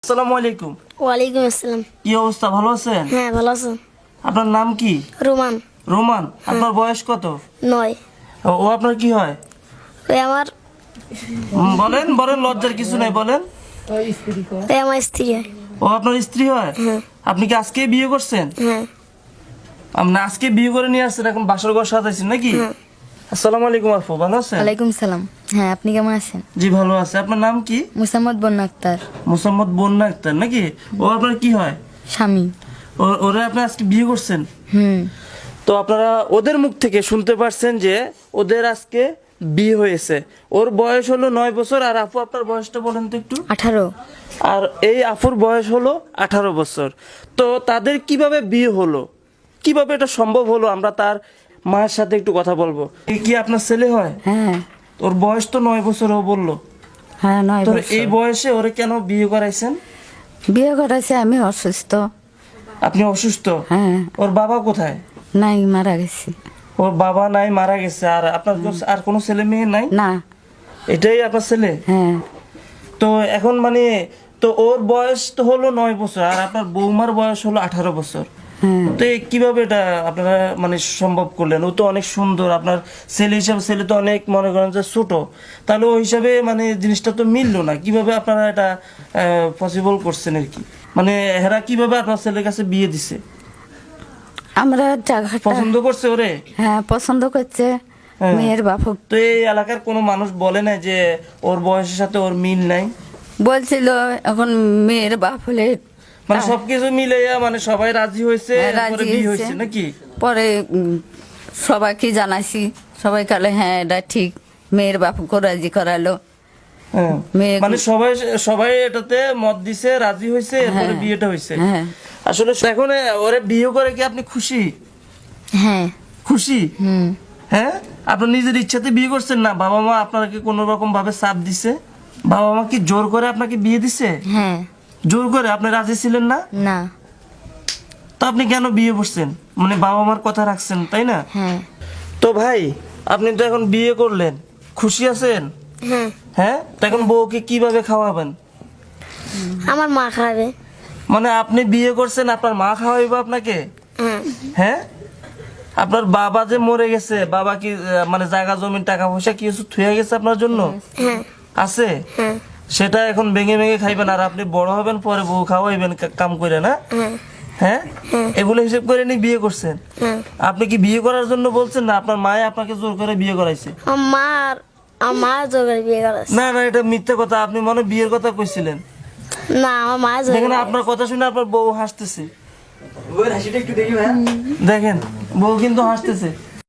আসসালামু আলাইকুম। ওয়ালাইকুম আসসালাম। কি অবস্থা, ভালো আছেন? হ্যাঁ, ভালো আছেন? আপনার নাম কি? রোমান। রোমান। আপনার বয়স কত? 9। ও আপনার কি হয়? ওই আমার বলেন বলেন, লজ্জার কিছু নাই, বলেন। ওই আমার স্ত্রী হয়। ও আপনার স্ত্রী হয়? হ্যাঁ। আপনি কি আজকে বিয়ে করছেন? হ্যাঁ। আপনি আজকে বিয়ে করে নিয়ে আসছেন, এখন বাসর ঘর সাজাইছেন নাকি? হ্যাঁ। আসসালামু আলাইকুম আপু, ভালো আছেন? ওয়ালাইকুম সালাম। হ্যাঁ, আপনি কেমন আছেন? জি ভালো আছে। আপনার নাম কি? মুসাম্মদ বন্যা আক্তার। মোসাম্মদ বন্যা আক্তার নাকি? ও আপনার কি হয়? স্বামী। ওরা আপনি আজকে বিয়ে করছেন? হুম। তো আপনারা ওদের মুখ থেকে শুনতে পারছেন যে ওদের আজকে বিয়ে হয়েছে। ওর বয়স হলো 9 বছর। আর আপু আপনার বয়সটা বলেন তো একটু। 18। আর এই আপুর বয়স হলো 18 বছর। তো তাদের কিভাবে বিয়ে হলো, কিভাবে এটা সম্ভব হলো, আমরা তার মায়ের সাথে একটু কথা বলবো। কি আপনার ছেলে হয়? হ্যাঁ। ওর বয়স তো 9 বছর, ও বললো। হ্যাঁ, 9 তো বছর। এই বয়সে ওরে কেন বিয়ে করাইছেন? বিয়ে করেছে, আমি অসুস্থ। আপনি অসুস্থ? হ্যাঁ। ওর বাবা কোথায়? নাই, মারা গেছি। ওর বাবা নাই, মারা গেছে। আর আপনার আর কোনো ছেলে মেয়ে নাই? না। এটাই আপনার ছেলে? হ্যাঁ। তো এখন মানে, তো ওর বয়স তো হলো 9 বছর আর আপনার বৌমার বয়স হলো 18 বছর। হ্যাঁ। তো কিভাবে এটা আপনারা মানে সম্ভব করলেন? ও তো অনেক সুন্দর, আপনার ছেলে হিসাবে, ছেলে তো অনেক মনে করেন যে ছোট, তাহলে ওই হিসাবে মানে জিনিসটা তো মিললো না। কিভাবে আপনারা এটা পসিবল করছেন আর কি? মানে এরা কিভাবে আপনার ছেলের কাছে বিয়ে দিছে? আমরা জায়গাটা পছন্দ করছে ওরে? হ্যাঁ, পছন্দ করছে। হ্যাঁ। মেয়ের বাপ তো এই এলাকার কোনো মানুষ বলে না যে ওর বয়সের সাথে ওর মিল নাই? বলছিল, এখন মেয়ের বাপ হলে মানে সবকিছু মিলে মানে সবাই রাজি হয়েছে, হ্যাঁ, এরপরে রাজি বিয়ে হয়েছে। হয়েছে নাকি? পরে সবাইকে জানাইছি, সবাই কালে হ্যাঁ এটা ঠিক, মেয়ের বাপকে রাজি করালো। হ্যাঁ। মেয়ে- মানে সবাই সবাই এটাতে মত দিছে, রাজি হয়েছে, এরপরে হ্যাঁ। বিয়েটা হয়েছে। হ্যাঁ। আসলে এখন ওরে বিয়ে করে কি আপনি খুশি? হ্যাঁ। খুশি? হুম। হ্যাঁ। আপনার নিজের ইচ্ছাতে বিয়ে করছেন না? বাবা মা আপনাকে কোনো রকম ভাবে চাপ দিছে? বাবা মা কি জোর করে আপনাকে বিয়ে দিছে? হ্যাঁ। জোর করে? আপনি রাজি ছিলেন না? না। তো আপনি কেন বিয়ে করছেন? মানে বাবা মার কথা রাখছেন, তাই না? হ্যাঁ। তো ভাই, আপনি তো এখন বিয়ে করলেন, খুশি আছেন? হ্যাঁ। হ্যাঁ। তো এখন বউকে কিভাবে খাওয়াবেন? আমার মা খাবে। মানে আপনি বিয়ে করছেন, আপনার মা খাওয়াইবো আপনাকে? হ্যাঁ। হ্যাঁ। আপনার বাবা যে মরে গেছে, বাবা কি মানে জায়গা জমি টাকা পয়সা কি কিছু থুয়ে গেছে আপনার জন্য? হ্যাঁ। আছে? হ্যাঁ। সেটা এখন ভেঙে ভেঙে খাইবেন, আর আপনি বড় হবেন, পরে বউ খাওয়াইবেন কাম করে, না? হ্যাঁ। হ্যাঁ। এগুলো হিসেব করে নি বিয়ে করছেন? হ্যাঁ। আপনি কি বিয়ে করার জন্য বলছেন, না আপনার মায়ে আপনাকে জোর করে বিয়ে করাইছে? আমার মা জোর করে বিয়ে করেছে। না না, এটা মিথ্যে কথা। আপনি মনে হয় বিয়ের কথা কইছিলেন। না, আমার মা জোর দেখেন, করে। আপনার কথা শুনে আপনার বউ হাসতেছে। দেখেন, বউ কিন্তু হাসতেছে।